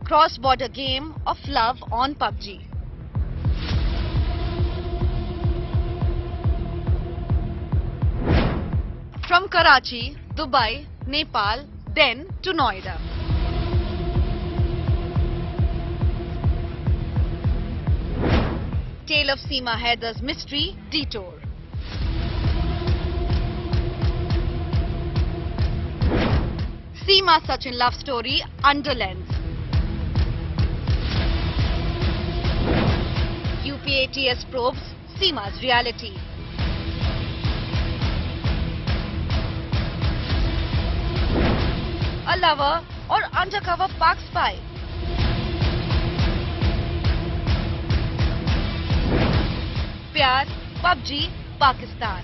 cross-border game of love on PUBG. From Karachi, Dubai, Nepal, then to Noida. Tale of Seema Haider's mystery detour. Seema-Sachin love story under lens. UP ATS probes Seema's reality. A lover or undercover Pak spy? Pyar, PUBG, Pakistan.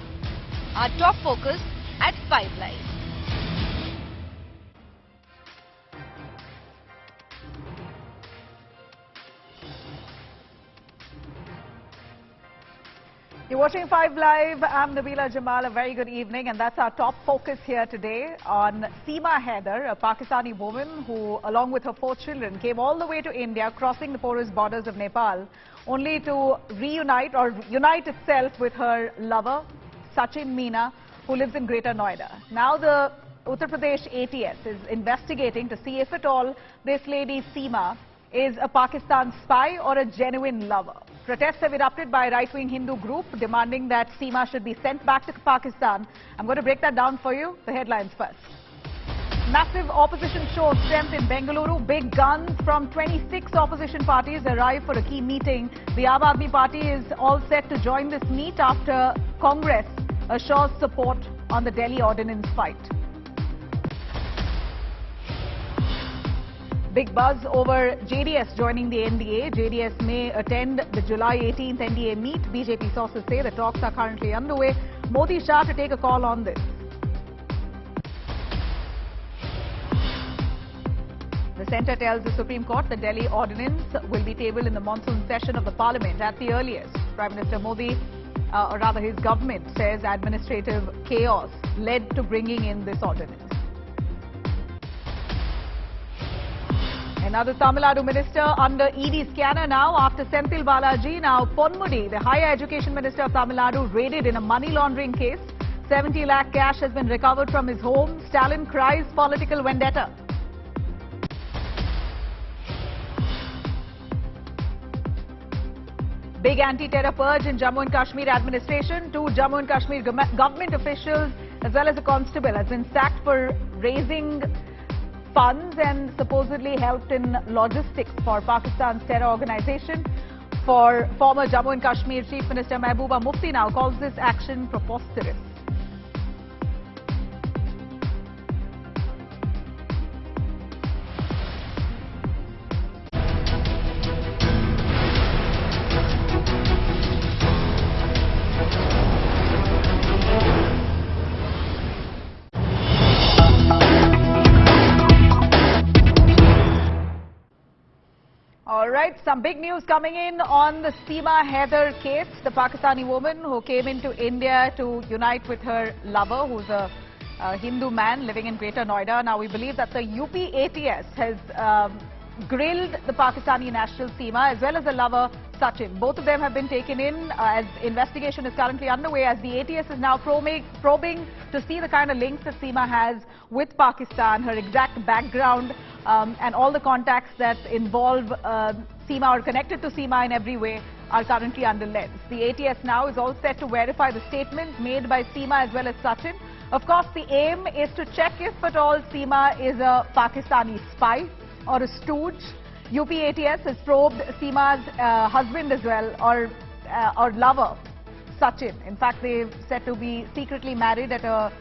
Our top focus at 5 Live. You're watching 5 Live. I'm Nabila, Jamal. A very good evening, and that's our top focus here today on Seema Haider, a Pakistani woman who, along with her 4 children, came all the way to India, crossing the porous borders of Nepal, only to reunite or unite itself with her lover, Sachin Meena, who lives in Greater Noida. Now the Uttar Pradesh ATS is investigating to see if at all this lady Seema is a Pakistan spy or a genuine lover. Protests have erupted by a right-wing Hindu group demanding that Seema should be sent back to Pakistan. I'm going to break that down for you. The headlines first. Massive opposition show of strength in Bengaluru. Big guns from 26 opposition parties arrive for a key meeting. The Aam Aadmi Party is all set to join this meet after Congress assures support on the Delhi ordinance fight. Big buzz over JDS joining the NDA. JDS may attend the July 18th NDA meet. BJP sources say the talks are currently underway. Modi Shah to take a call on this. The centre tells the Supreme Court the Delhi ordinance will be tabled in the monsoon session of the Parliament at the earliest. Prime Minister Modi, or rather his government, says administrative chaos led to bringing in this ordinance. Another Tamil Nadu minister under ED scanner now after Senthil Balaji. Now Ponmudi, the higher education minister of Tamil Nadu, raided in a money laundering case. 70 lakh cash has been recovered from his home. Stalin cries political vendetta. Big anti-terror purge in Jammu and Kashmir administration. 2 Jammu and Kashmir government officials as well as a constable has been sacked for raising funds and supposedly helped in logistics for Pakistan's terror organization. For former Jammu and Kashmir Chief Minister Mehbooba Mufti now calls this action preposterous. All right, some big news coming in on the Seema Haider case, the Pakistani woman who came into India to unite with her lover, who's a Hindu man living in Greater Noida. Now, we believe that the UP ATS has grilled the Pakistani national Seema as well as the lover Sachin. Both of them have been taken in as investigation is currently underway, as the ATS is now probing to see the kind of links that Seema has with Pakistan, her exact background, and all the contacts that involve Seema or connected to Seema in every way are currently under lens. The ATS now is all set to verify the statements made by Seema as well as Sachin. Of course, the aim is to check if at all Seema is a Pakistani spy or a stooge. UP ATS has probed Seema's husband as well, or lover, Sachin. In fact, they're said to be secretly married at a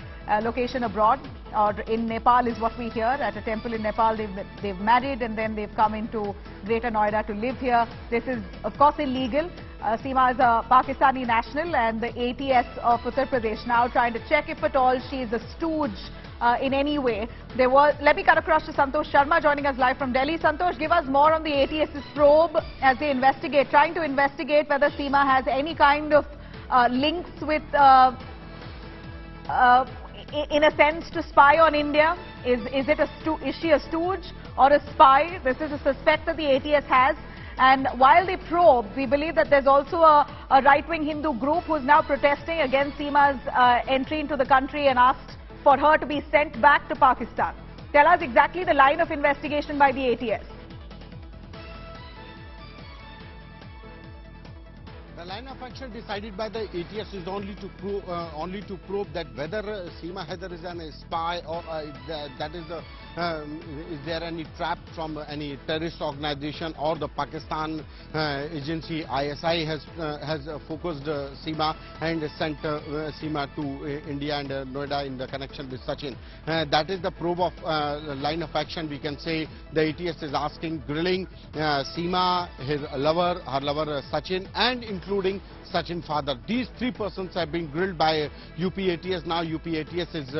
location abroad, or in Nepal is what we hear. At a temple in Nepal, they've married and then they've come into Greater Noida to live here. This is, of course, illegal. Seema is a Pakistani national, and the ATS of Uttar Pradesh now trying to check if at all she is a stooge in any way. Let me cut across to Santosh Sharma joining us live from Delhi. Santosh, give us more on the ATS's probe as they investigate, trying to investigate whether Seema has any kind of links with in a sense, to spy on India? Is she a stooge or a spy? This is a suspect that the ATS has. And while they probe, we believe that there's also a right-wing Hindu group who's now protesting against Seema's entry into the country and asked for her to be sent back to Pakistan. Tell us exactly the line of investigation by the ATS. The line of action decided by the ATS is only to probe that whether Seema Haider is a spy or is there any trap from any terrorist organization, or the Pakistan agency ISI has focused Seema and sent Seema to India and Noida in the connection with Sachin. That is the probe of line of action. We can say the ATS is asking, grilling Seema, her lover Sachin, and including Sachin father. These three persons have been grilled by UP ATS. Now UP ATS is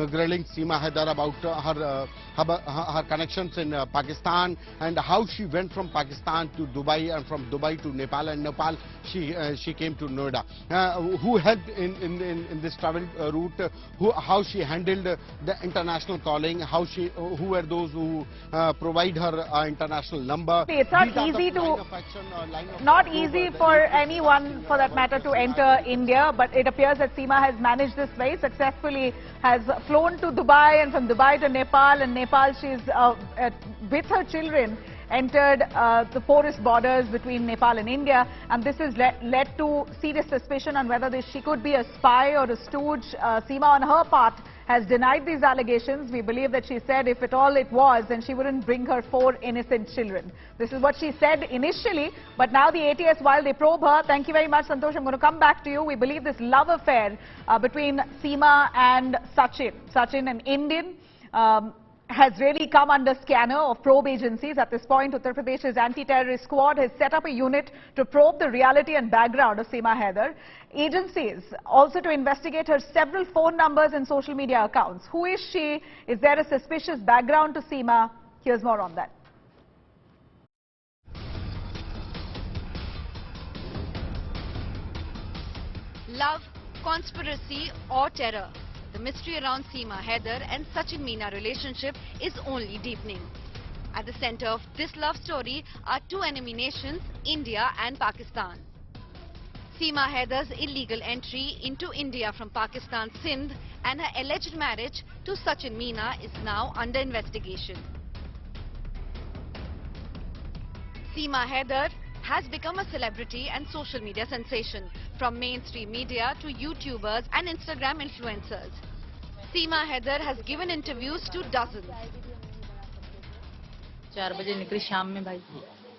grilling Seema Haider about her connections in Pakistan and how she went from Pakistan to Dubai and from Dubai to Nepal, and Nepal she came to Noida. Who helped in this travel route? How she handled the international calling? Who were those who provide her international number? It's not easy for anyone, for that matter, to enter India, but it appears that Seema has managed this very successfully, has flown to Dubai, and from Dubai to Nepal, and Nepal she's with her children entered the porous borders between Nepal and India, and this has led to serious suspicion on whether she could be a spy or a stooge. Seema on her part has denied these allegations. We believe that she said if at all it was, then she wouldn't bring her 4 innocent children. This is what she said initially, but now the ATS, while they probe her, thank you very much, Santosh, I'm going to come back to you. We believe this love affair between Seema and Sachin, an Indian, has really come under scanner of probe agencies. At this point, Uttar Pradesh's anti-terrorist squad has set up a unit to probe the reality and background of Seema Haider. Agencies also to investigate her several phone numbers and social media accounts. Who is she? Is there a suspicious background to Seema? Here's more on that. Love, conspiracy or terror? The mystery around Seema Haider and Sachin Meena relationship is only deepening. At the center of this love story are two enemy nations, India and Pakistan. Seema Haider's illegal entry into India from Pakistan's Sindh and her alleged marriage to Sachin Meena is now under investigation. Seema Haider has become a celebrity and social media sensation, from mainstream media to YouTubers and Instagram influencers. Seema Haider has given interviews to dozens. 4 बजे निकली शाम में भाई,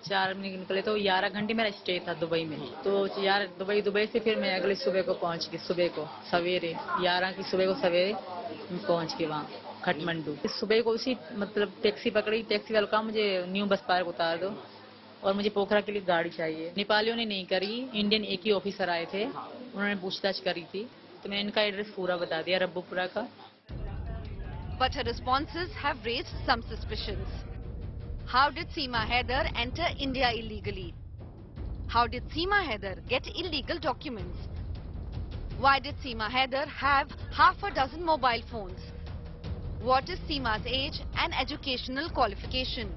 4 बजे निकले तो 11 घंटे मेरा स्टे था दुबई में। तो यार दुबई से फिर मैं अगले सुबह को पहुंच गई, सवेरे 11 की सुबह को सवेरे पहुंच के वहाँ काठमांडू। सुबह को उसी मतलब टैक्सी पकड़ी, टैक्सी वाले कहा मुझे न्यू बस पार्क उतार दो और मुझे पोखरा के लिए गाड़ी चाहिए। नेपालियों ने नहीं करी, इंडियन एक ही ऑफिसर आए थे, उन्होंने पूछताछ करी थी, तो मैंने इनका एड्रेस पूरा बता दिया, रब्बूपुरा का। But her responses have raised some suspicions. How did Seema Haider enter India illegally? How did Seema Haider get illegal documents? Why did Seema Haider have half a dozen mobile phones? What is Seema's age and educational qualification?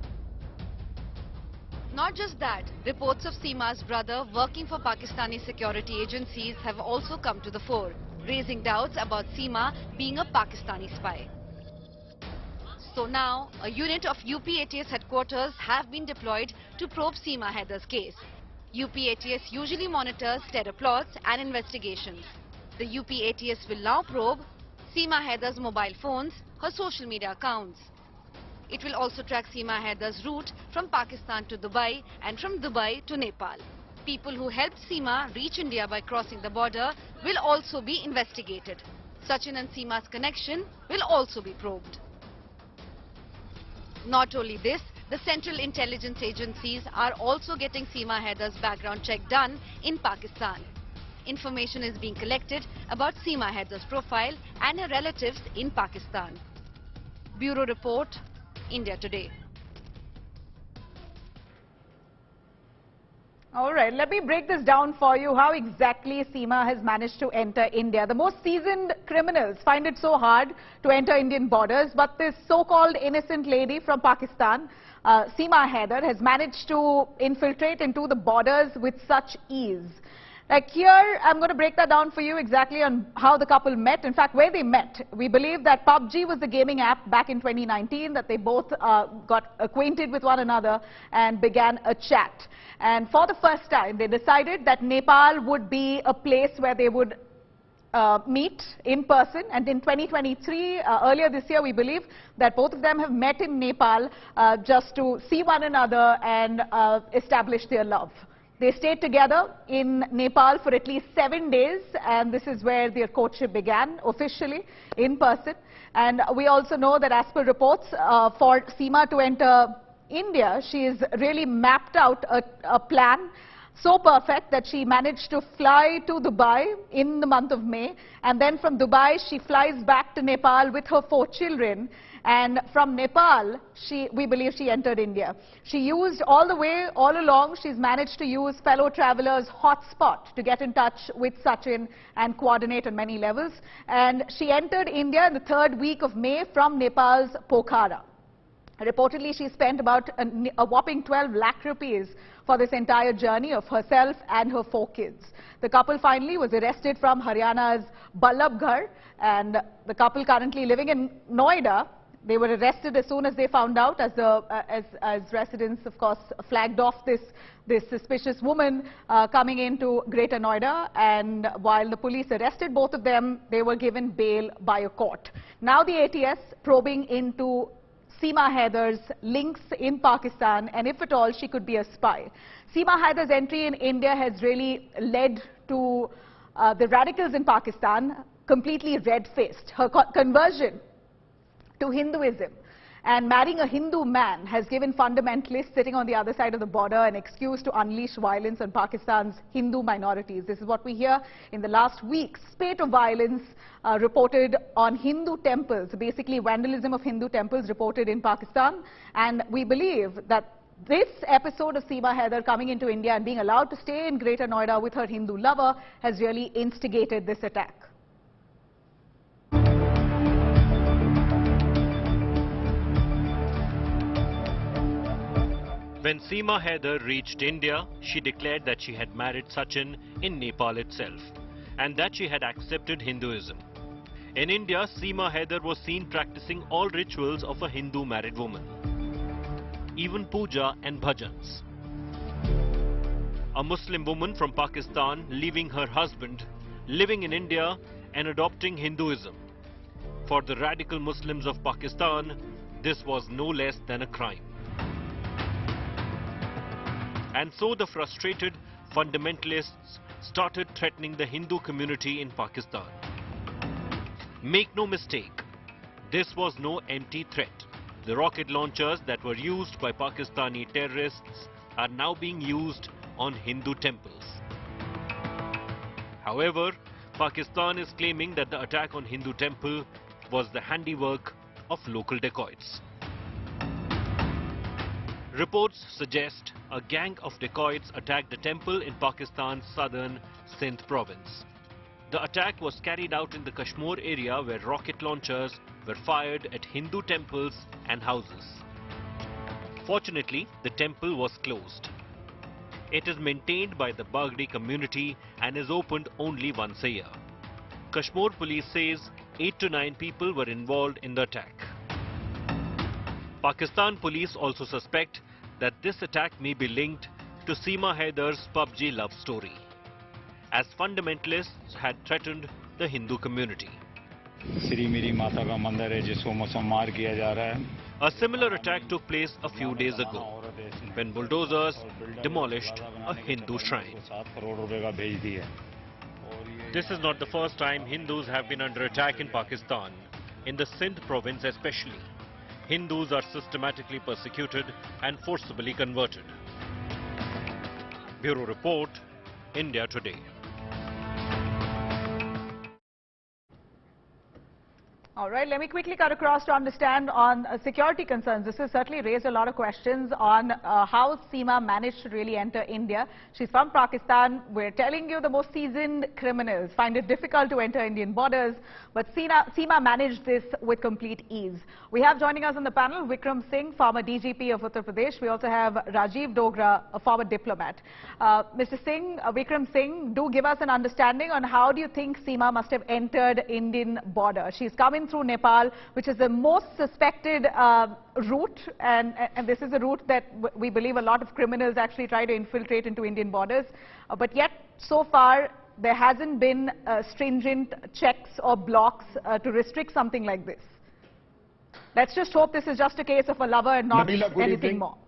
Not just that, reports of Seema's brother working for Pakistani security agencies have also come to the fore, raising doubts about Seema being a Pakistani spy. So now, a unit of UP ATS headquarters have been deployed to probe Seema Haider's case. UP ATS usually monitors terror plots and investigations. The UP ATS will now probe Seema Haider's mobile phones, her social media accounts. It will also track Seema Haider's route from Pakistan to Dubai and from Dubai to Nepal. People who helped Seema reach India by crossing the border will also be investigated. Sachin and Seema's connection will also be probed. Not only this, the Central Intelligence Agencies are also getting Seema Haider's background check done in Pakistan. Information is being collected about Seema Haider's profile and her relatives in Pakistan. Bureau Report, India Today. All right, let me break this down for you, how exactly Seema has managed to enter India. The most seasoned criminals find it so hard to enter Indian borders, but this so-called innocent lady from Pakistan, Seema Haider, has managed to infiltrate into the borders with such ease. Like here, I'm going to break that down for you exactly on how the couple met. In fact, where they met. We believe that PUBG was the gaming app back in 2019, that they both got acquainted with one another and began a chat. And for the first time, they decided that Nepal would be a place where they would meet in person. And in 2023, earlier this year, we believe that both of them have met in Nepal just to see one another and establish their love. They stayed together in Nepal for at least 7 days, and this is where their courtship began officially in person. And we also know that as per reports, for Seema to enter India, she has really mapped out a plan so perfect that she managed to fly to Dubai in the month of May, and then from Dubai she flies back to Nepal with her 4 children, and from Nepal we believe she entered India. She used all along she's managed to use fellow travelers' hotspot to get in touch with Sachin and coordinate on many levels, and she entered India in the 3rd week of May from Nepal's Pokhara. Reportedly, she spent about a whopping 12 lakh rupees for this entire journey of herself and her 4 kids. The couple finally was arrested from Haryana's Ballabghar, and the couple currently living in Noida. They were arrested as soon as they found out, as residents, of course, flagged off this suspicious woman coming into Greater Noida. And while the police arrested both of them, they were given bail by a court. Now the ATS probing into Seema Haider's links in Pakistan, and if at all she could be a spy. Seema Haider's entry in India has really led to the radicals in Pakistan completely red-faced. Her conversion to Hinduism and marrying a Hindu man has given fundamentalists sitting on the other side of the border an excuse to unleash violence on Pakistan's Hindu minorities. This is what we hear in the last week. Spate of violence reported on Hindu temples, basically vandalism of Hindu temples reported in Pakistan. And we believe that this episode of Seema Haider coming into India and being allowed to stay in Greater Noida with her Hindu lover has really instigated this attack. When Seema Haider reached India, she declared that she had married Sachin in Nepal itself and that she had accepted Hinduism. In India, Seema Haider was seen practicing all rituals of a Hindu married woman, even puja and bhajans. A Muslim woman from Pakistan leaving her husband, living in India and adopting Hinduism. For the radical Muslims of Pakistan, this was no less than a crime. And so the frustrated fundamentalists started threatening the Hindu community in Pakistan. Make no mistake, this was no empty threat. The rocket launchers that were used by Pakistani terrorists are now being used on Hindu temples. However, Pakistan is claiming that the attack on Hindu temple was the handiwork of local dacoits. Reports suggest a gang of dacoits attacked the temple in Pakistan's southern Sindh province. The attack was carried out in the Kashmir area where rocket launchers were fired at Hindu temples and houses. Fortunately, the temple was closed. It is maintained by the Bagdi community and is opened only once a year. Kashmir police says 8 to 9 people were involved in the attack. Pakistan police also suspect that this attack may be linked to Seema Haider's PUBG love story, as fundamentalists had threatened the Hindu community. A similar attack took place a few days ago when bulldozers demolished a Hindu shrine. This is not the first time Hindus have been under attack in Pakistan, in the Sindh province especially. Hindus are systematically persecuted and forcibly converted. Bureau Report, India Today. All All right, let me quickly cut across to understand on security concerns. This has certainly raised a lot of questions on how Seema managed to really enter India. She's from Pakistan. We're telling you the most seasoned criminals find it difficult to enter Indian borders, but Seema managed this with complete ease. We have joining us on the panel Vikram Singh, former DGP of Uttar Pradesh. We also have Rajiv Dogra, a former diplomat. Mr. Singh, Vikram Singh, do give us an understanding on how do you think Seema must have entered Indian border. She's coming through Nepal, which is the most suspected route, and this is a route that we believe a lot of criminals actually try to infiltrate into Indian borders. But yet, so far, there hasn't been stringent checks or blocks to restrict something like this. Let's just hope this is just a case of a lover and not Nabila, good anything evening. more.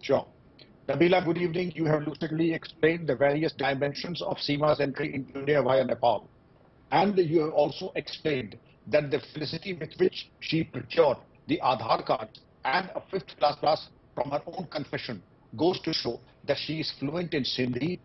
Sure. Nabila, good evening. You have lucidly explained the various dimensions of Seema's entry into India via Nepal. And you have also explained that the felicity with which she procured the Aadhaar card and a 5th class pass from her own confession goes to show that she is fluent in Sindhi,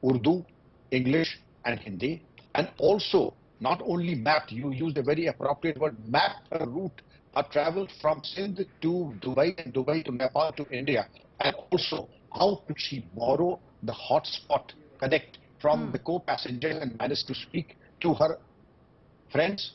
Urdu, English and Hindi, and also not only mapped, you used a very appropriate word, mapped her route, her travel from Sindh to Dubai and Dubai to Nepal to India, and also how could she borrow the hotspot connect from the co-passengers and manage to speak to her friends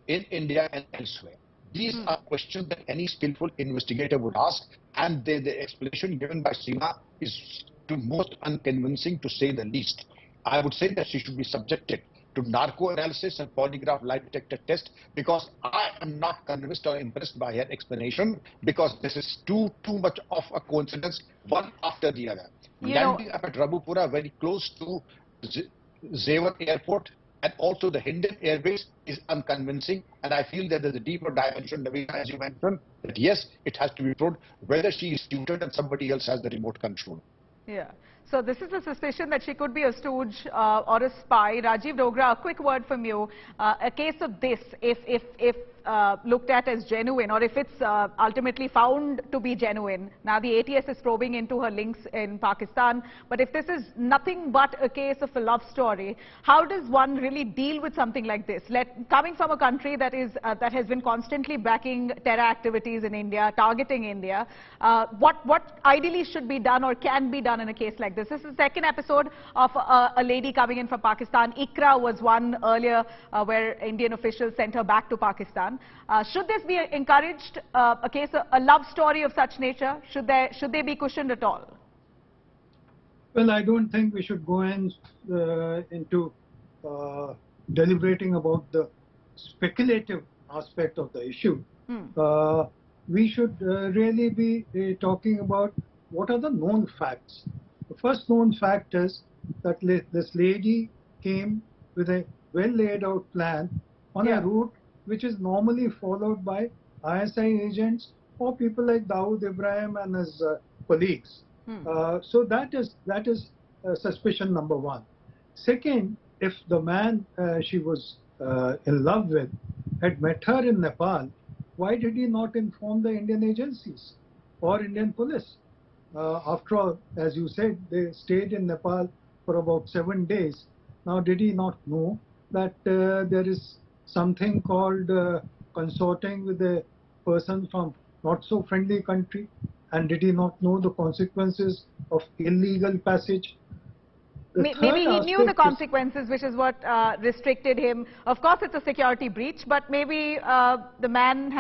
in India and elsewhere. These are questions that any skillful investigator would ask, and the explanation given by Seema is most unconvincing, to say the least. I would say that she should be subjected to narco analysis and polygraph lie detector test, because I am not convinced or impressed by her explanation, because this is too much of a coincidence, one after the other. Landing up at Rabupura, very close to Zevar Airport, and also the Hindu airbase is unconvincing, and I feel that there's a deeper dimension, Nabila, as you mentioned, that yes, it has to be proved whether she is tutored and somebody else has the remote control. Yeah. So this is a suspicion that she could be a stooge or a spy. Rajiv Dogra, a quick word from you. A case of this, if looked at as genuine, or if it's ultimately found to be genuine. Now the ATS is probing into her links in Pakistan, but if this is nothing but a case of a love story, how does one really deal with something like this? Coming from a country that has been constantly backing terror activities in India, targeting India, what ideally should be done or can be done in a case like this? This is the second episode of a lady coming in from Pakistan. Ikra was one earlier where Indian officials sent her back to Pakistan. Should this be encouraged, a love story of such nature? Should they be cushioned at all? Well, I don't think we should go into deliberating about the speculative aspect of the issue. We should really be talking about what are the known facts. The first known fact is that this lady came with a well laid out plan on a route which is normally followed by ISI agents or people like Dawood Ibrahim and his colleagues. So that is suspicion number one. Second, if the man she was in love with had met her in Nepal, why did he not inform the Indian agencies or Indian police? After all, as you said, they stayed in Nepal for about 7 days. Now, did he not know that there is something called consorting with a person from not so friendly country? And did he not know the consequences of illegal passage? Maybe he knew the consequences, which is what restricted him. Of course, it's a security breach, but maybe the man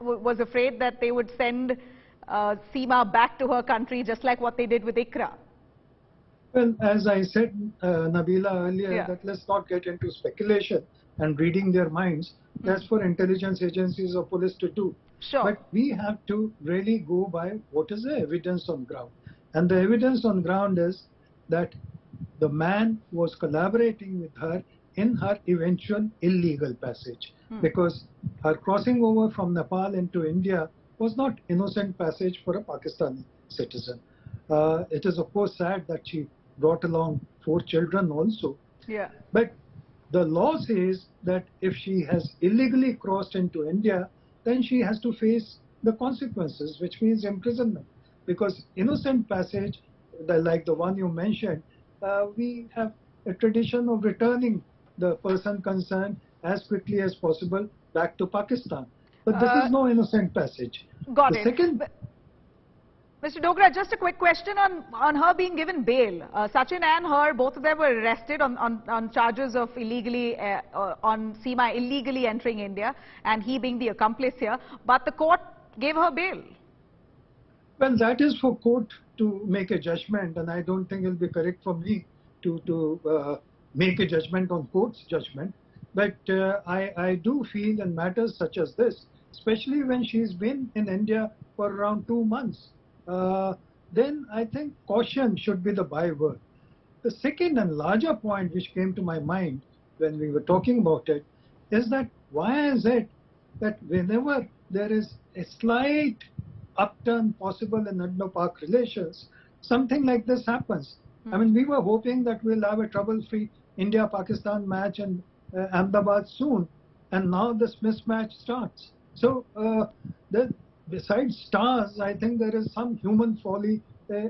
was afraid that they would send Seema back to her country, just like what they did with Ikra. Well, as I said, Nabila, earlier, that let's not get into speculation and reading their minds. That's for intelligence agencies or police to do. Sure. But we have to really go by what is the evidence on ground. And the evidence on ground is that the man was collaborating with her in her eventual illegal passage, because her crossing over from Nepal into India was not innocent passage for a Pakistani citizen. It is of course sad that she brought along 4 children also. But the law says that if she has illegally crossed into India, then she has to face the consequences, which means imprisonment. Because innocent passage, like the one you mentioned, we have a tradition of returning the person concerned as quickly as possible back to Pakistan. But this is no innocent passage. Got The it. second, Mr. Dogra, just a quick question on her being given bail. Sachin and her, both of them were arrested on charges of illegally, on Seema illegally entering India, and he being the accomplice here. But the court gave her bail. well, that is for court to make a judgment, and I don't think it will be correct for me to make a judgment on court's judgment. But I do feel in matters such as this, especially when she's been in India for around 2 months, then I think caution should be the byword. The second and larger point which came to my mind when we were talking about it is that why is it that whenever there is a slight upturn possible in Indo-Pak relations, something like this happens? I mean, we were hoping that we'll have a trouble-free India-Pakistan match in Ahmedabad soon, and now this mismatch starts. So, besides stars, I think there is some human folly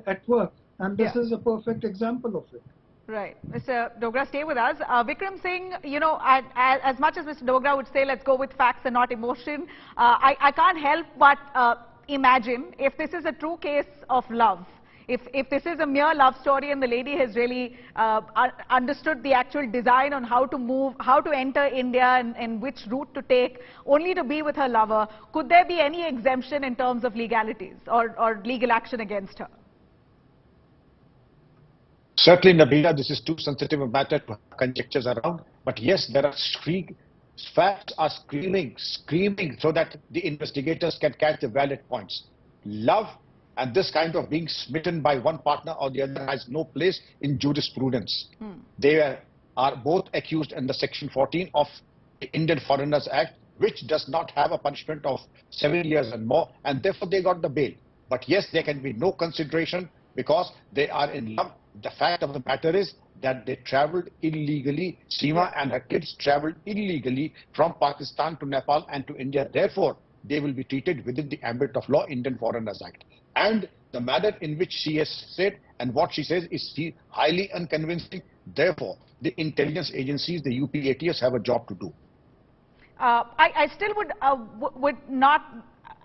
at work, and this is a perfect example of it. Right. Mr. Dogra, stay with us. Vikram Singh, you know, as much as Mr. Dogra would say, let's go with facts and not emotion, I can't help but imagine if this is a true case of love. If this is a mere love story and the lady has really understood the actual design on how to move, how to enter India and which route to take, only to be with her lover, could there be any exemption in terms of legalities or legal action against her? Certainly, Nabila, this is too sensitive a matter to have conjectures around. But yes, there are facts are screaming so that the investigators can catch the valid points. Love and this kind of being smitten by one partner or the other has no place in jurisprudence. They are both accused under Section 14 of the Indian Foreigners Act, which does not have a punishment of 7 years and more, and therefore they got the bail. But yes, there can be no consideration because they are in love. The fact of the matter is that they traveled illegally. Seema and her kids traveled illegally from Pakistan to Nepal and to India. Therefore, they will be treated within the ambit of law, Indian Foreigners Act. And the manner in which she has said and what she says is highly unconvincing. Therefore, the intelligence agencies, the UP ATS, have a job to do. I still would not.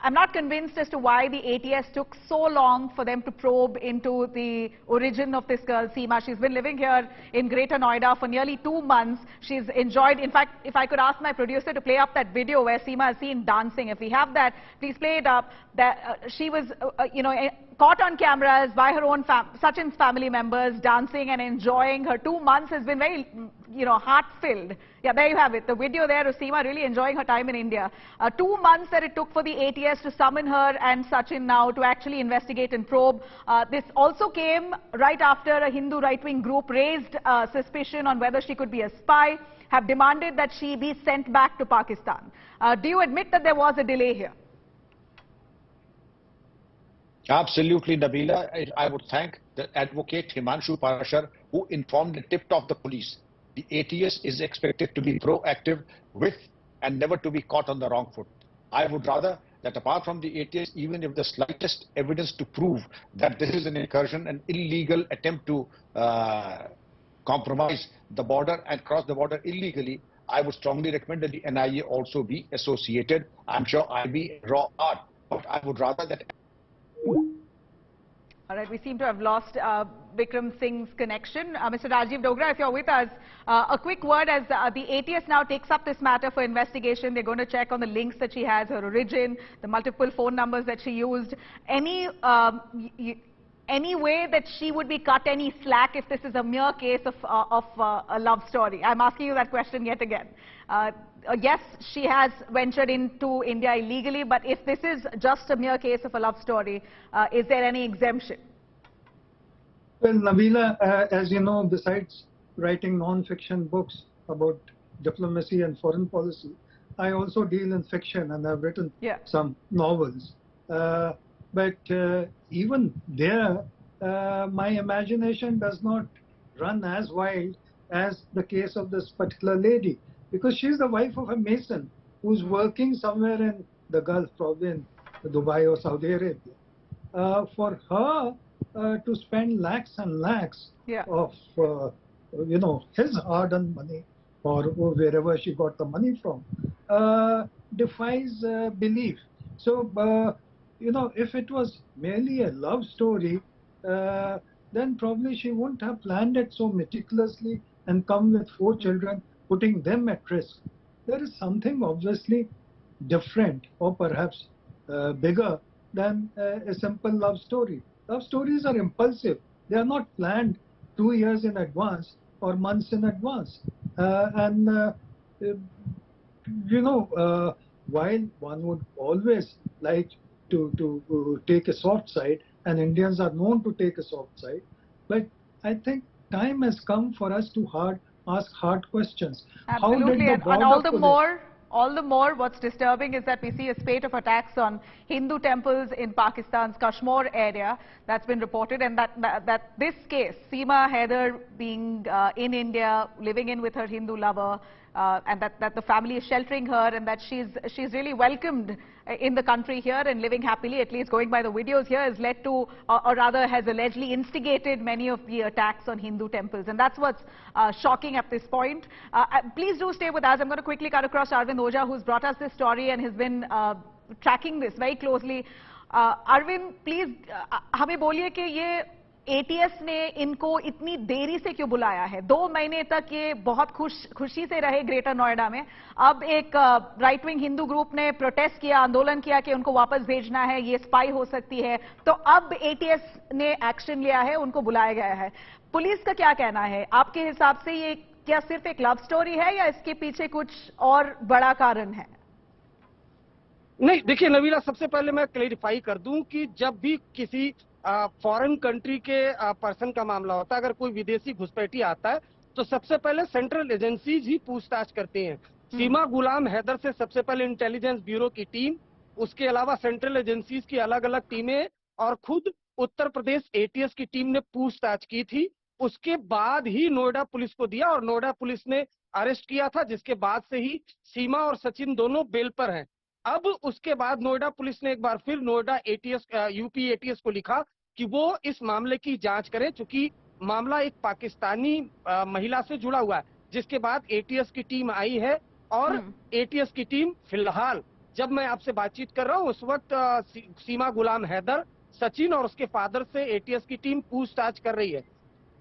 I'm not convinced as to why the ATS took so long for them to probe into the origin of this girl, Seema. She's been living here in Greater Noida for nearly 2 months. She's enjoyed, in fact, if I could ask my producer to play up that video where Seema is seen dancing. If we have that, please play it up. She was, caught on cameras by her own Sachin's family members dancing and enjoying. Her 2 months has been very, heart-filled. Yeah, there you have it. The video there of Seema really enjoying her time in India. 2 months that it took for the ATS to summon her and Sachin now to actually investigate and probe. This also came right after a Hindu right-wing group raised suspicion on whether she could be a spy, have demanded that she be sent back to Pakistan. Do you admit that there was a delay here? Absolutely, Nabila. I would thank the advocate Himanshu Parashar who informed and tipped off the police. The ATS is expected to be proactive with and never to be caught on the wrong foot. I would rather that apart from the ATS, even if the slightest evidence to prove that this is an incursion, an illegal attempt to compromise the border and cross the border illegally, I would strongly recommend that the NIA also be associated. I'm sure IB raw are, but I would rather that. All right, we seem to have lost Vikram Singh's connection. Mr. Rajiv Dogra, if you're with us, a quick word as the ATS now takes up this matter for investigation. They're going to check on the links that she has, her origin, the multiple phone numbers that she used. Any way that she would be cut any slack if this is a mere case of a love story? I'm asking you that question yet again. Yes, she has ventured into India illegally, but if this is just a mere case of a love story, is there any exemption? Well, Nabila, as you know, besides writing non-fiction books about diplomacy and foreign policy, I also deal in fiction and I've written some novels. But even there, my imagination does not run as wild as the case of this particular lady, because she's the wife of a mason who's working somewhere in the Gulf, probably in Dubai or Saudi Arabia. For her to spend lakhs and lakhs of, his hard-earned money or wherever she got the money from, defies belief. So, if it was merely a love story, then probably she wouldn't have planned it so meticulously and come with 4 children, putting them at risk. There is something obviously different, or perhaps bigger than a simple love story. Love stories are impulsive. They are not planned 2 years in advance or months in advance. While one would always like to take a soft side, and Indians are known to take a soft side, but I think time has come for us to ask hard questions. Absolutely, and all the more, what's disturbing is that we see a spate of attacks on Hindu temples in Pakistan's Kashmir area that's been reported, and that this case, Seema Haider being in India, living in with her Hindu lover, and that the family is sheltering her, and that she's really welcomed in the country here and living happily, at least going by the videos here, has led to, or rather has allegedly instigated many of the attacks on Hindu temples. And that's what's shocking at this point. Please do stay with us. I'm going to quickly cut across Arvind Oja, who's brought us this story and has been tracking this very closely. Arvind, please, हमें बोलिए कि ये ATS ने इनको इतनी देरी से क्यों बुलाया है? 2 महीने तक ये बहुत खुशी से रहे ग्रेटर नोएडा में. अब एक राइट विंग हिंदू ग्रुप ने प्रोटेस्ट किया, आंदोलन किया कि उनको वापस भेजना है, ये स्पाई हो सकती है. तो अब ATS ने एक्शन लिया है, उनको बुलाया गया है. पुलिस का क्या कहना है? आपके हिसाब से ये क्या सिर्फ एक लव स्टोरी है या इसके पीछे कुछ और बड़ा कारण है? नहीं, देखिए नबीला, सबसे पहले मैं क्लेरिफाई कर दूं कि जब भी किसी फॉरेन कंट्री के पर्सन का मामला होता है, अगर कोई विदेशी घुसपैठी आता है तो सबसे पहले सेंट्रल एजेंसीज ही पूछताछ करती हैं. सीमा गुलाम हैदर से सबसे पहले इंटेलिजेंस ब्यूरो की टीम, उसके अलावा सेंट्रल एजेंसीज की अलग अलग टीमें और खुद उत्तर प्रदेश ATS की टीम ने पूछताछ की थी. उसके बाद ही नोएडा पुलिस को दिया और नोएडा पुलिस ने अरेस्ट किया था, जिसके बाद से ही सीमा और सचिन दोनों बेल पर हैं. अब उसके बाद नोएडा पुलिस ने एक बार फिर नोएडा ATS यूपी ATS को लिखा कि वो इस मामले की जांच करें, चूंकि मामला एक पाकिस्तानी महिला से जुड़ा हुआ है. जिसके बाद ATS की टीम आई है और ATS की टीम फिलहाल जब मैं आपसे बातचीत कर रहा हूं उस वक्त सीमा गुलाम हैदर, सचिन और उसके फादर से ATS की टीम पूछताछ कर रही है.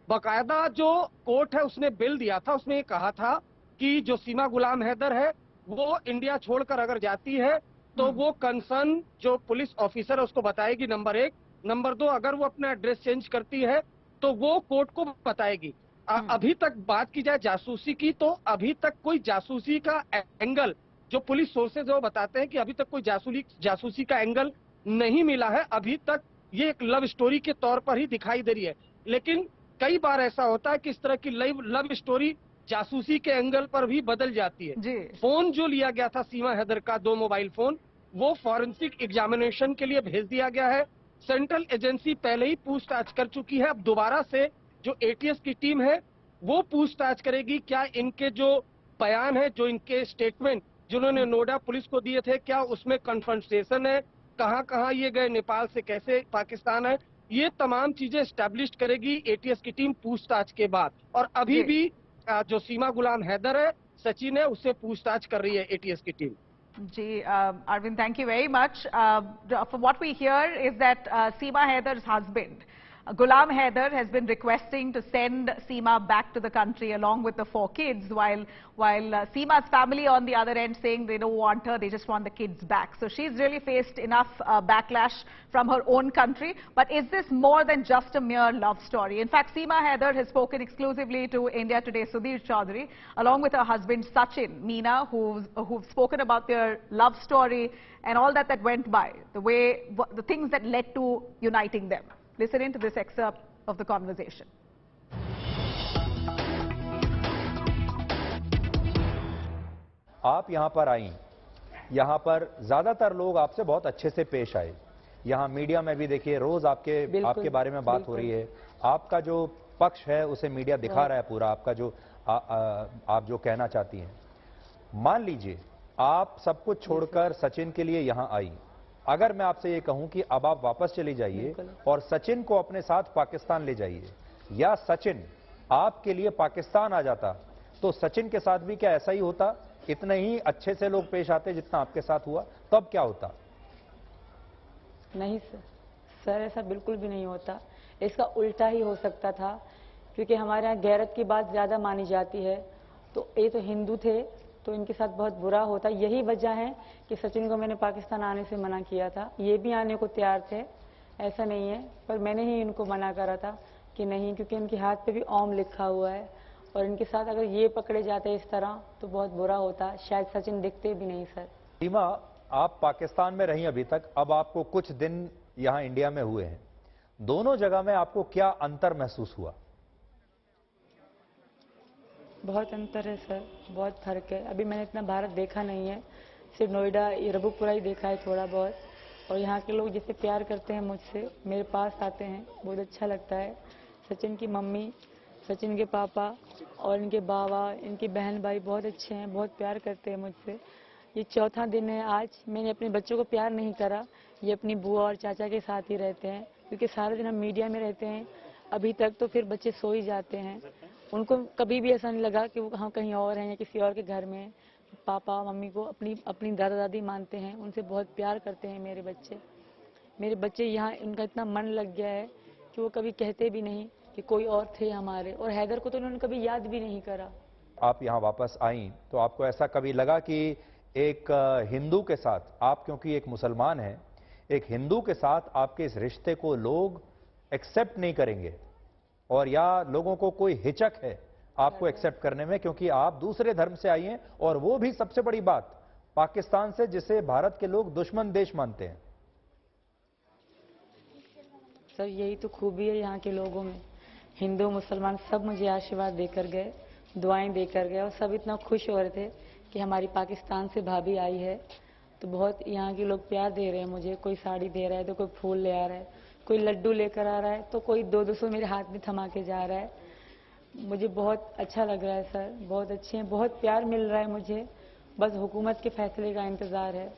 बाकायदा जो कोर्ट है उसने बिल दिया था, उसमें कहा था कि जो सीमा गुलाम हैदर है वो इंडिया छोड़कर अगर जाती है तो वो कंसर्न जो पुलिस ऑफिसर है उसको बताएगी, नंबर 1. नंबर 2, अगर वो अपना एड्रेस चेंज करती है तो वो कोर्ट को बताएगी. अभी तक बात की जाए जासूसी की, तो अभी तक कोई जासूसी का एंगल, जो पुलिस सोर्सेज वो बताते हैं कि अभी तक कोई जासूसी का एंगल नहीं मिला है. अभी तक ये एक लव स्टोरी के तौर पर ही दिखाई दे रही है. लेकिन कई बार ऐसा होता है कि इस तरह की लव स्टोरी जासूसी के एंगल पर भी बदल जाती है. फोन जो लिया गया था सीमा हैदर का, 2 मोबाइल फोन, वो फॉरेंसिक एग्जामिनेशन के लिए भेज दिया गया है. सेंट्रल एजेंसी पहले ही पूछताछ कर चुकी है. अब दोबारा से जो ATS की टीम है वो पूछताछ करेगी क्या इनके जो बयान है, जो इनके स्टेटमेंट जिन्होंने नोएडा पुलिस को दिए थे, क्या उसमें कन्फ्रंटेशन है, कहां ये गए, नेपाल से कैसे पाकिस्तान है, ये तमाम चीजें एस्टैब्लिश करेगी ATS की टीम पूछताछ के बाद. और अभी भी जो सीमा गुलाम हैदर है, सचिन है, उससे पूछताछ कर रही है ATS की team. Arvind, thank you very much. From what we hear is that Seema Haider's husband, Ghulam Haider, has been requesting to send Seema back to the country along with the 4 kids, while Seema's family on the other end saying they don't want her, they just want the kids back. So she's really faced enough backlash from her own country. But is this more than just a mere love story? In fact, Seema Haider has spoken exclusively to India Today Sudhir Chaudhary, along with her husband Sachin Meena, who've spoken about their love story and all that went by, the things that led to uniting them. Listen in to this excerpt of the conversation. आप यहाँ पर आई, यहाँ पर ज्यादातर लोग आपसे बहुत अच्छे से पेश आए. यहाँ मीडिया में भी देखिए रोज आपके बारे में बात हो रही है. आपका जो पक्ष है उसे मीडिया दिखा रहा है पूरा, आपका जो आप जो कहना चाहती हैं. मान लीजिए आप सब कुछ छोड़कर सचिन के लिए यहाँ आई. अगर मैं आपसे ये कहूं कि अब आप वापस चली जाइए और सचिन को अपने साथ पाकिस्तान ले जाइए, या सचिन आपके लिए पाकिस्तान आ जाता, तो सचिन के साथ भी क्या ऐसा ही होता? इतने ही अच्छे से लोग पेश आते जितना आपके साथ हुआ? तब क्या होता? नहीं सर, ऐसा बिल्कुल भी नहीं होता। इसका उल्टा ही हो सकता था, क्योंकि हमारे यहाँ गैरत की बात ज़्यादा मानी जाती है। तो ये तो हिंदू थे, तो इनके साथ बहुत बुरा होता। यही वजह है कि सचिन को मैंने पाकिस्तान आने से मना किया था। ये भी आने को तैयार थे, ऐसा नहीं है, पर मैंने ही इनको मना करा था कि नहीं, क्योंकि इनके हाथ पे भी ओम लिखा हुआ है और इनके साथ अगर ये पकड़े जाते इस तरह तो बहुत बुरा होता। शायद सचिन दिखते भी नहीं सर। सीमा, आप पाकिस्तान में रही अभी तक, अब आपको कुछ दिन यहाँ इंडिया में हुए हैं, दोनों जगह में आपको क्या अंतर महसूस हुआ? बहुत अंतर है सर, बहुत फर्क है। अभी मैंने इतना भारत देखा नहीं है, सिर्फ नोएडा रबुपुरा ही देखा है थोड़ा बहुत। और यहाँ के लोग जैसे प्यार करते हैं मुझसे, मेरे पास आते हैं, बहुत अच्छा लगता है। सचिन की मम्मी, सचिन के पापा और इनके बाबा, इनकी बहन भाई बहुत अच्छे हैं, बहुत प्यार करते हैं मुझसे। ये चौथा दिन है आज। मैंने अपने बच्चों को प्यार नहीं करा, ये अपनी बुआ और चाचा के साथ ही रहते हैं, क्योंकि सारा दिन हम मीडिया में रहते हैं अभी तक, तो फिर बच्चे सो ही जाते हैं। उनको कभी भी ऐसा नहीं लगा कि वो हम कहीं और हैं या किसी और के घर में हैं। पापा मम्मी को अपनी दादा दादी मानते हैं, उनसे बहुत प्यार करते हैं मेरे बच्चे यहाँ इनका इतना मन लग गया है कि वो कभी कहते भी नहीं कि कोई और थे हमारे। और हैदर को तो उन्होंने कभी याद भी नहीं करा। आप यहाँ वापस आई तो आपको ऐसा कभी लगा कि एक हिंदू के साथ, आप क्योंकि एक मुसलमान हैं, एक हिंदू के साथ आपके इस रिश्ते को लोग एक्सेप्ट नहीं करेंगे, और या लोगों को कोई हिचक है आपको एक्सेप्ट करने में, क्योंकि आप दूसरे धर्म से आई हैं, और वो भी सबसे बड़ी बात पाकिस्तान से, जिसे भारत के लोग दुश्मन देश मानते हैं? सर यही तो खूबी है यहाँ के लोगों में, हिंदू मुसलमान सब मुझे आशीर्वाद देकर गए, दुआएं देकर गए, और सब इतना खुश हो रहे थे कि हमारी पाकिस्तान से भाभी आई है। तो बहुत यहाँ के लोग प्यार दे रहे हैं मुझे, कोई साड़ी दे रहा है तो कोई फूल ले आ रहा है, कोई लड्डू लेकर आ रहा है, तो कोई 200 मेरे हाथ में थमा के जा रहा है। मुझे बहुत अच्छा लग रहा है सर, बहुत अच्छे हैं, बहुत प्यार मिल रहा है मुझे। बस हुकूमत के फैसले का इंतज़ार है,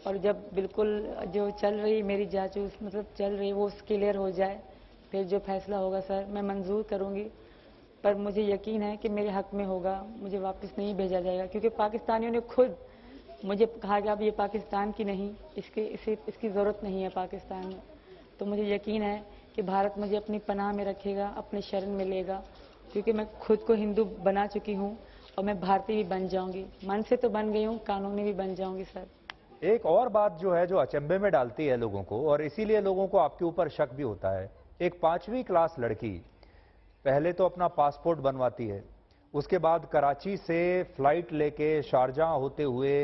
और जब बिल्कुल जो चल रही मेरी जांच मतलब चल रही वो क्लियर हो जाए, फिर जो फैसला होगा सर मैं मंजूर करूँगी। पर मुझे यकीन है कि मेरे हक में होगा, मुझे वापस नहीं भेजा जाएगा, क्योंकि पाकिस्तानियों ने खुद मुझे कहा कि आप ये पाकिस्तान की नहीं, इसकी ज़रूरत नहीं है पाकिस्तान में। तो मुझे यकीन है कि भारत मुझे अपनी पनाह में रखेगा, अपने शरण में लेगा, क्योंकि मैं खुद को हिंदू बना चुकी हूँ और मैं भारतीय भी बन जाऊँगी। मन से तो बन गई हूँ, कानूनी भी बन जाऊँगी सर। एक और बात जो है, जो अचंभे में डालती है लोगों को, और इसीलिए लोगों को आपके ऊपर शक भी होता है, एक 5वीं क्लास लड़की पहले तो अपना पासपोर्ट बनवाती है, उसके बाद कराची से फ्लाइट लेके शारजाह होते हुए,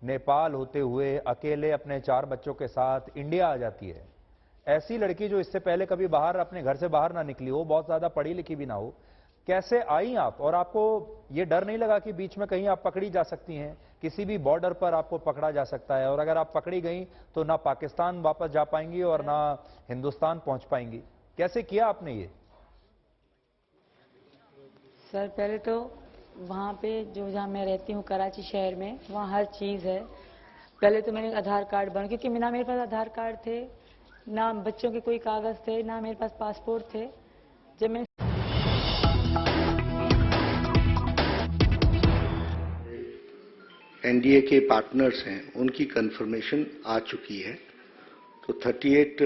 नेपाल होते हुए, अकेले अपने 4 बच्चों के साथ इंडिया आ जाती है। ऐसी लड़की जो इससे पहले कभी बाहर अपने घर से बाहर ना निकली हो, बहुत ज्यादा पढ़ी लिखी भी ना हो, कैसे आई आप? और आपको ये डर नहीं लगा कि बीच में कहीं आप पकड़ी जा सकती हैं, किसी भी बॉर्डर पर आपको पकड़ा जा सकता है, और अगर आप पकड़ी गई तो ना पाकिस्तान वापस जा पाएंगी और ना हिंदुस्तान पहुंच पाएंगी? कैसे किया आपने ये? सर पहले तो वहाँ पे जहाँ मैं रहती हूँ कराची शहर में, वहाँ हर चीज़ है। पहले तो मैंने आधार कार्ड बना, क्योंकि ना मेरे पास आधार कार्ड थे, ना बच्चों के कोई कागज़ थे, ना मेरे पास पासपोर्ट थे। जब मैं एनडीए के पार्टनर्स हैं, उनकी कंफर्मेशन आ चुकी है, तो 38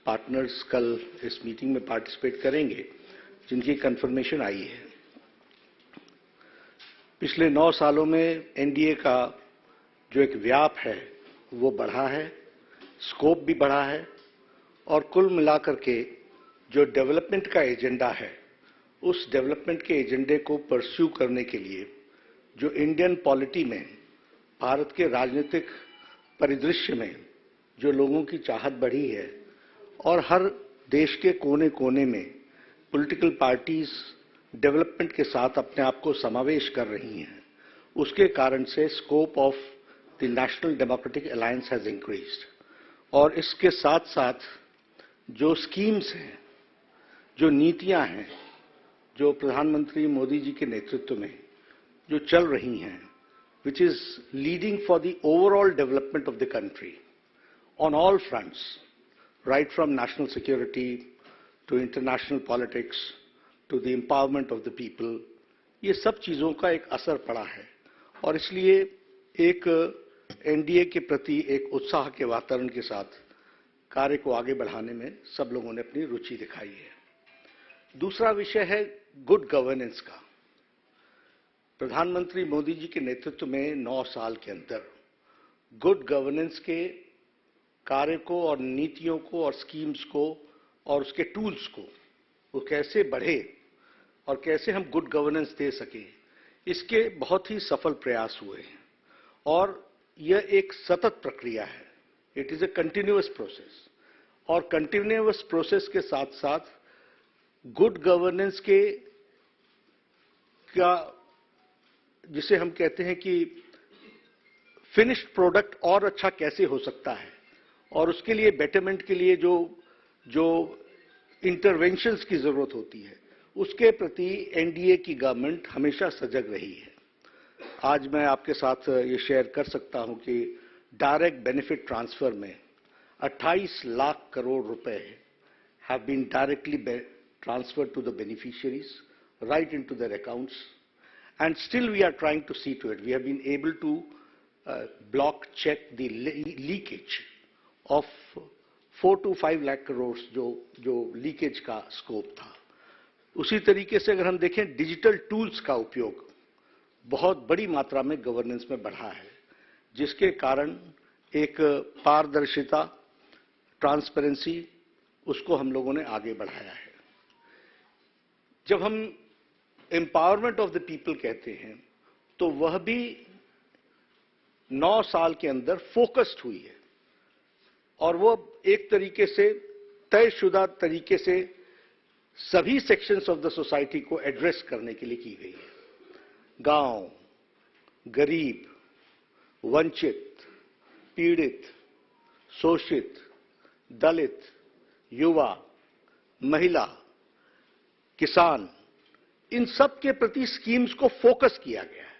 पार्टनर्स कल इस मीटिंग में पार्टिसिपेट करेंगे, जिनकी कंफर्मेशन आई है। पिछले 9 सालों में एनडीए का जो एक व्याप है वो बढ़ा है, स्कोप भी बढ़ा है, और कुल मिलाकर के जो डेवलपमेंट का एजेंडा है, उस डेवलपमेंट के एजेंडे को परस्यू करने के लिए जो इंडियन पॉलिटी में, भारत के राजनीतिक परिदृश्य में जो लोगों की चाहत बढ़ी है, और हर देश के कोने कोने में पॉलिटिकल पार्टीज डेवलपमेंट के साथ अपने आप को समावेश कर रही हैं, उसके कारण से scope of the national democratic alliance has increased. और इसके साथ साथ जो स्कीम्स हैं, जो नीतियां हैं, जो प्रधानमंत्री मोदी जी के नेतृत्व में जो चल रही हैं, which is leading for the overall development of the country on all fronts, right from national security to international politics to the empowerment of the people, ये सब चीजों का एक असर पड़ा है और इसलिए एक एनडीए के प्रति एक उत्साह के वातावरण के साथ कार्य को आगे बढ़ाने में सब लोगों ने अपनी रुचि दिखाई है। दूसरा विषय है गुड गवर्नेंस का। प्रधानमंत्री मोदी जी के नेतृत्व में 9 साल के अंदर गुड गवर्नेंस के कार्य को और नीतियों को और स्कीम्स को और उसके टूल्स को वो कैसे बढ़े और कैसे हम गुड गवर्नेंस दे सके, इसके बहुत ही सफल प्रयास हुए हैं और यह एक सतत प्रक्रिया है। It is a continuous process और कंटिन्यूअस प्रोसेस के साथ साथ गुड गवर्नेंस के का जिसे हम कहते हैं कि फिनिश्ड प्रोडक्ट और अच्छा कैसे हो सकता है और उसके लिए बेटरमेंट के लिए जो इंटरवेंशंस की जरूरत होती है, उसके प्रति एनडीए की गवर्नमेंट हमेशा सजग रही है। आज मैं आपके साथ ये शेयर कर सकता हूं कि डायरेक्ट बेनिफिट ट्रांसफर में 28 लाख करोड़ रुपए have been directly transferred to the beneficiaries right into their accounts, and still we are trying to see to it. We have been able to block check the leakage of 4 to 5 lakh crores जो leakage का scope था। उसी तरीके से अगर हम देखें digital tools का उपयोग बहुत बड़ी मात्रा में गवर्नेंस में बढ़ा है, जिसके कारण एक पारदर्शिता, ट्रांसपेरेंसी, उसको हम लोगों ने आगे बढ़ाया है। जब हम एम्पावरमेंट ऑफ द पीपल कहते हैं तो वह भी 9 साल के अंदर फोकस्ड हुई है और वो एक तरीके से तयशुदा तरीके से सभी सेक्शंस ऑफ द सोसाइटी को एड्रेस करने के लिए की गई है। गांव, गरीब, वंचित, पीड़ित, शोषित, दलित, युवा, महिला, किसान, इन सब के प्रति स्कीम्स को फोकस किया गया है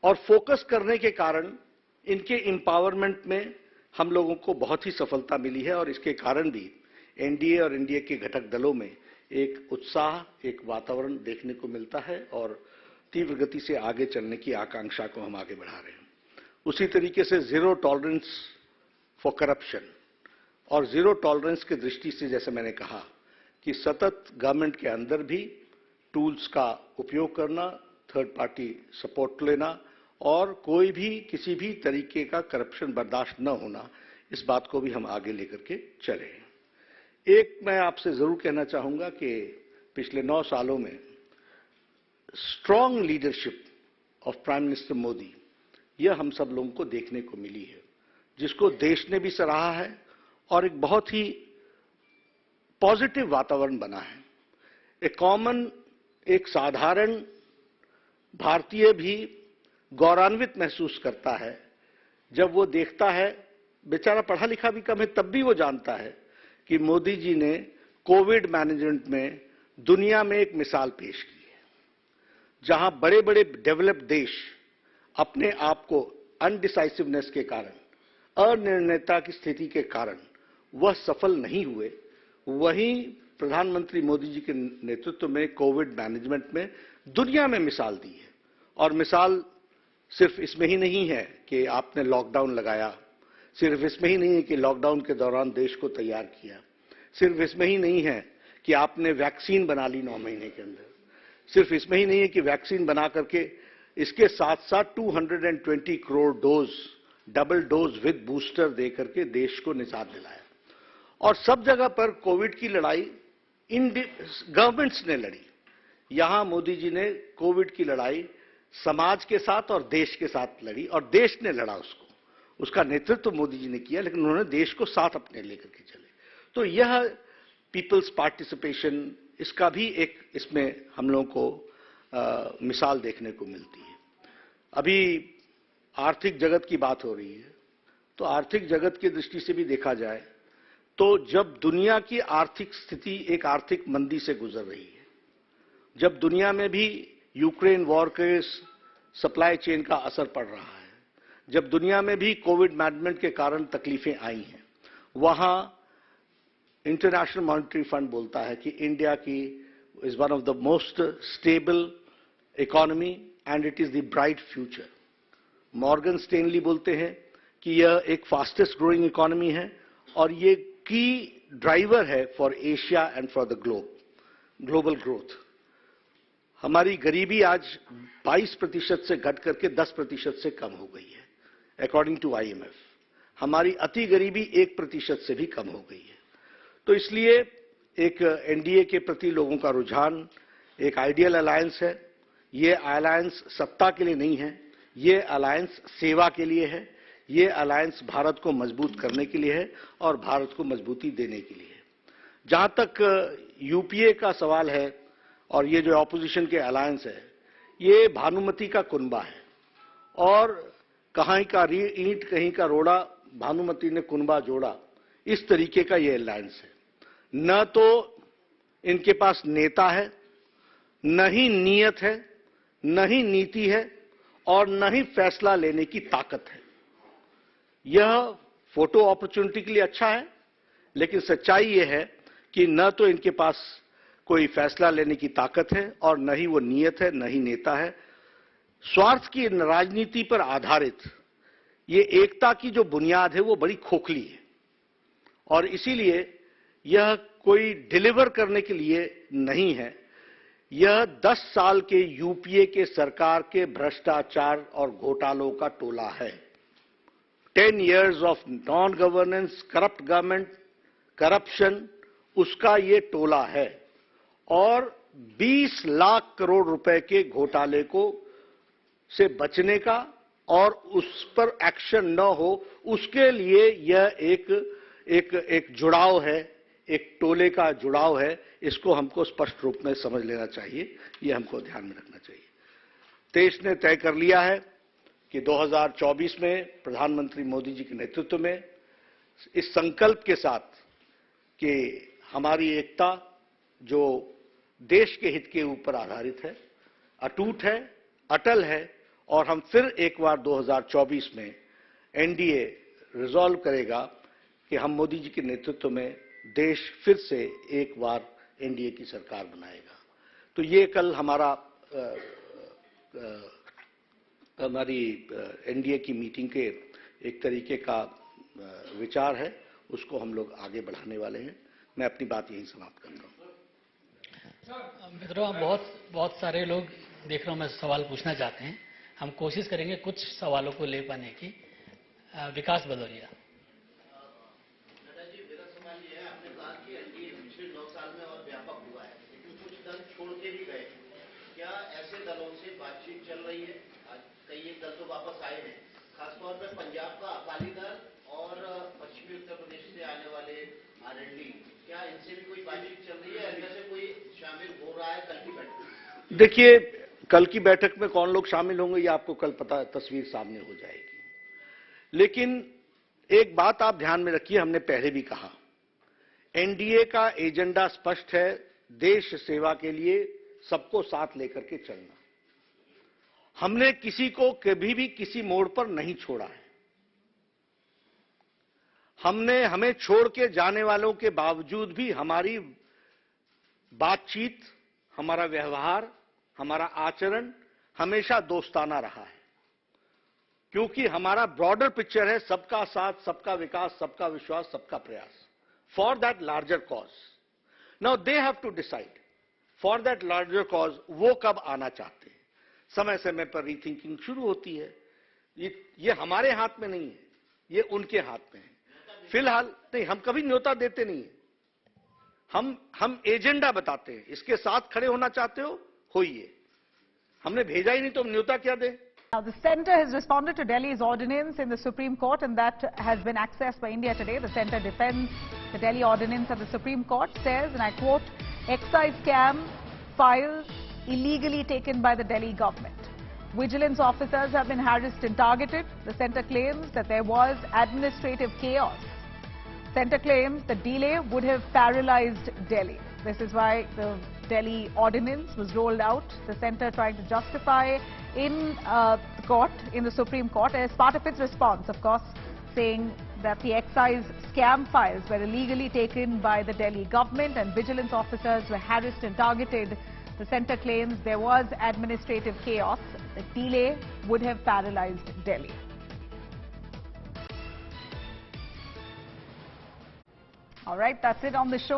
और फोकस करने के कारण इनके एम्पावरमेंट में हम लोगों को बहुत ही सफलता मिली है और इसके कारण भी एनडीए और एनडीए के घटक दलों में एक उत्साह, एक वातावरण देखने को मिलता है और तीव्र गति से आगे चलने की आकांक्षा को हम आगे बढ़ा रहे हैं। उसी तरीके से जीरो टॉलरेंस फॉर करप्शन और जीरो टॉलरेंस की दृष्टि से जैसे मैंने कहा कि सतत गवर्नमेंट के अंदर भी टूल्स का उपयोग करना, थर्ड पार्टी सपोर्ट लेना और कोई भी किसी भी तरीके का करप्शन बर्दाश्त न होना, इस बात को भी हम आगे लेकर के चले। एक मैं आपसे जरूर कहना चाहूंगा कि पिछले 9 सालों में strong leadership of prime minister Modi, यह हम सब लोगों को देखने को मिली है, जिसको देश ने भी सराहा है और एक बहुत ही पॉजिटिव वातावरण बना है। एक साधारण भारतीय भी गौरवान्वित महसूस करता है जब वो देखता है, बेचारा पढ़ा लिखा भी कम है तब भी वो जानता है कि मोदी जी ने कोविड मैनेजमेंट में दुनिया में एक मिसाल पेश की है, जहां बड़े बड़े डेवलप्ड देश अपने आप को अनडिसाइसिवनेस के कारण, अनिर्णयता की स्थिति के कारण वह सफल नहीं हुए, वहीं प्रधानमंत्री मोदी जी के नेतृत्व में कोविड मैनेजमेंट में दुनिया में मिसाल दी है। और मिसाल सिर्फ इसमें ही नहीं है कि आपने लॉकडाउन लगाया, सिर्फ इसमें ही नहीं है कि लॉकडाउन के दौरान देश को तैयार किया, सिर्फ इसमें ही नहीं है कि आपने वैक्सीन बना ली 9 महीने के अंदर, सिर्फ इसमें ही नहीं है कि वैक्सीन बना करके इसके साथ साथ 220 crore dose, double dose with booster दे करके देश को निजात दिलाया। और सब जगह पर कोविड की लड़ाई इन गवर्नमेंट्स ने लड़ी। यहां मोदी जी ने कोविड की लड़ाई समाज के साथ और देश के साथ लड़ी और देश ने लड़ा उसको, उसका नेतृत्व मोदी जी ने किया, लेकिन उन्होंने देश को साथ अपने लेकर के चले। तो यह पीपल्स पार्टिसिपेशन, इसका भी एक इसमें हम लोगों को मिसाल देखने को मिलती है। अभी आर्थिक जगत की बात हो रही है, तो आर्थिक जगत की दृष्टि से भी देखा जाए तो जब दुनिया की आर्थिक स्थिति एक आर्थिक मंदी से गुजर रही है, जब दुनिया में भी यूक्रेन वॉर के सप्लाई चेन का असर पड़ रहा है, जब दुनिया में भी कोविड मैनेजमेंट के कारण तकलीफें आई हैं, वहां इंटरनेशनल मॉनेटरी फंड बोलता है कि इंडिया की is one of the most stable economy and it is the bright future. Morgan Stanley बोलते हैं कि यह एक फास्टेस्ट ग्रोइंग इकोनॉमी है और ये की ड्राइवर है for Asia and for the global growth. हमारी गरीबी आज 22% से घट करके 10% से कम हो गई है अकॉर्डिंग टू IMF। हमारी अति गरीबी 1% से भी कम हो गई है। तो इसलिए एक NDA के प्रति लोगों का रुझान एक आइडियल अलायंस है। ये अलायंस सत्ता के लिए नहीं है, ये अलायंस सेवा के लिए है, ये अलायंस भारत को मजबूत करने के लिए है और भारत को मजबूती देने के लिए है। जहां तक UPA का सवाल है और ये जो ऑपोजिशन के अलायंस है, ये भानुमति का कुनबा है और कहीं का ईंट कहीं का रोड़ा, भानुमति ने कुनबा जोड़ा, इस तरीके का ये अलायंस है। न तो इनके पास नेता है, न ही नीयत है, न ही नीति है और न ही फैसला लेने की ताकत है। यह फोटो अपॉर्चुनिटी के लिए अच्छा है, लेकिन सच्चाई यह है कि न तो इनके पास कोई फैसला लेने की ताकत है और न ही वो नीयत है, न ही नेता है। स्वार्थ की राजनीति पर आधारित ये एकता की जो बुनियाद है वो बड़ी खोखली है और इसीलिए यह कोई डिलीवर करने के लिए नहीं है। यह 10 साल के UPA के सरकार के भ्रष्टाचार और घोटालों का टोला है। 10 years of non governance, corrupt government, corruption, उसका ये टोला है और 20 लाख करोड़ रुपए के घोटाले को से बचने का और उस पर एक्शन न हो, उसके लिए यह एक जुड़ाव है, एक टोले का जुड़ाव है। इसको हमको स्पष्ट रूप में समझ लेना चाहिए, ये हमको ध्यान में रखना चाहिए। देश ने तय कर लिया है कि 2024 में प्रधानमंत्री मोदी जी के नेतृत्व में इस संकल्प के साथ कि हमारी एकता जो देश के हित के ऊपर आधारित है, अटूट है, अटल है और हम फिर एक बार 2024 में NDA रिजॉल्व करेगा कि हम मोदी जी के नेतृत्व में देश फिर से एक बार NDA की सरकार बनाएगा। तो ये कल हमारी NDA की मीटिंग के एक तरीके का विचार है, उसको हम लोग आगे बढ़ाने वाले हैं। मैं अपनी बात यहीं समाप्त करता हूँ। मित्रों, बहुत सारे लोग देख रहा हूँ, मैं सवाल पूछना चाहते हैं। हम कोशिश करेंगे कुछ सवालों को ले पाने की। विकास भदौरिया। जी, मेरा सवाल ये है, आपने कहा कि NDA पिछले 9 साल में और व्यापक हुआ है, लेकिन कुछ दल छोड़ के भी गए। क्या ऐसे दलों से बातचीत चल रही है? कई एक दल तो वापस आए हैं, खासतौर पर पंजाब का अकाली दल और पश्चिमी उत्तर प्रदेश से आने वाले RND, क्या इनसे भी कोई बातचीत चल रही है? इनमें से कोई शामिल हो रहा है कल की बैठक? देखिए, कल की बैठक में कौन लोग शामिल होंगे ये आपको कल पता, तस्वीर सामने हो जाएगी। लेकिन एक बात आप ध्यान में रखिए, हमने पहले भी कहा, NDA का एजेंडा स्पष्ट है, देश सेवा के लिए सबको साथ लेकर के चलना। हमने किसी को कभी भी किसी मोड़ पर नहीं छोड़ा है। हमें छोड़ के जाने वालों के बावजूद भी हमारी बातचीत, हमारा व्यवहार, हमारा आचरण हमेशा दोस्ताना रहा है, क्योंकि हमारा ब्रॉडर पिक्चर है सबका साथ, सबका विकास, सबका विश्वास, सबका प्रयास, for that larger cause. Now they have to decide for that larger cause वो कब आना चाहते हैं। समय समय पर रीथिंकिंग शुरू होती है। ये हमारे हाथ में नहीं है, ये उनके हाथ में है। फिलहाल नहीं, हम कभी न्योता देते नहीं है, हम एजेंडा बताते हैं। इसके साथ खड़े होना चाहते हो, होइए। हमने भेजा ही नहीं तो हम न्योता क्या दें? Now, the centre has responded to Delhi's ordinance in the Supreme Court, and that has been accessed by India today. The centre defends the Delhi ordinance at the Supreme Court, says, and I quote, excise scam files illegally taken by the Delhi government. Vigilance officers have been harassed and targeted. The centre claims that there was administrative chaos. Centre claims the delay would have paralyzed Delhi. This is why the Delhi ordinance was rolled out. The centre trying to justify in the Supreme Court as part of its response, of course, saying that the excise scam files were illegally taken by the Delhi government and vigilance officers were harassed and targeted The centre claims there was administrative chaos. The delay would have paralyzed Delhi. All right, that's it on the show.